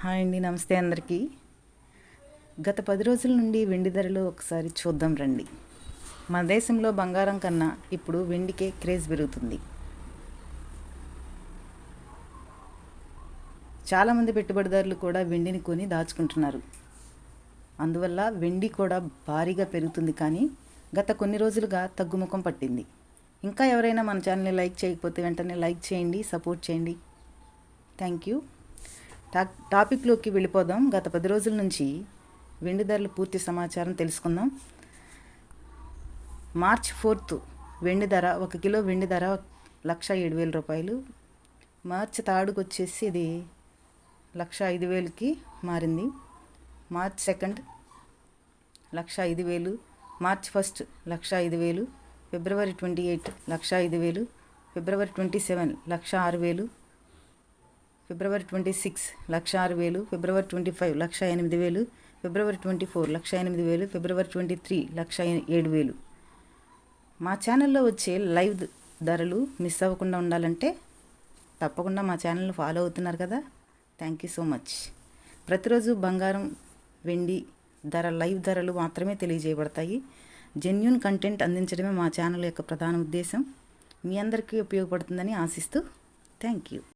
Hi అండి, నమస్తే అందరికీ. గత 10 రోజుల నుండి వెండి ధరలు ఒకసారి చూద్దాం రండి. మన దేశంలో బంగారం కన్నా ఇప్పుడు వెండికే క్రేజ్ పెరుగుతుంది. చాలామంది పెట్టుబడిదారులు కూడా వెండిని కొని దాచుకుంటున్నారు. అందువల్ల వెండి కూడా భారీగా పెరుగుతుంది, కానీ గత కొన్ని రోజులుగా తగ్గుముఖం పట్టింది. ఇంకా ఎవరైనా మన ఛానల్ని లైక్ చేయకపోతే వెంటనే లైక్ చేయండి, సపోర్ట్ చేయండి. Thank you. టాపిక్లోకి వెళ్ళిపోదాం. గత 10 రోజుల నుంచి వెండి ధరల పూర్తి సమాచారం తెలుసుకుందాం. మార్చ్ 4 వెండి ధర, 1 కిలో వెండి ధర 1,07,000 రూపాయలు. మార్చ్ 3 వచ్చేసి ఇది 1,05,000కి మారింది. మార్చ్ 2 1,05,000, మార్చ్ 1 1,05,000, ఫిబ్రవరి 28 1,05,000, ఫిబ్రవరి 27 1,06,000, ఫిబ్రవరి 26 1,06,000, ఫిబ్రవరి 25 1,08,000, ఫిబ్రవరి 24 1,08,000, ఫిబ్రవరి 23 1,07,000. మా ఛానల్లో వచ్చే లైవ్ ధరలు మిస్ అవ్వకుండా ఉండాలంటే తప్పకుండా మా ఛానల్ని ఫాలో అవుతున్నారు కదా. Thank you so much. ప్రతిరోజు బంగారం, వెండి ధర లైవ్ ధరలు మాత్రమే తెలియజేయబడతాయి. జెన్యూన్ కంటెంట్ అందించడమే మా ఛానల్ యొక్క ప్రధాన ఉద్దేశం. మీ అందరికీ ఉపయోగపడుతుందని ఆశిస్తూ థ్యాంక్ యూ.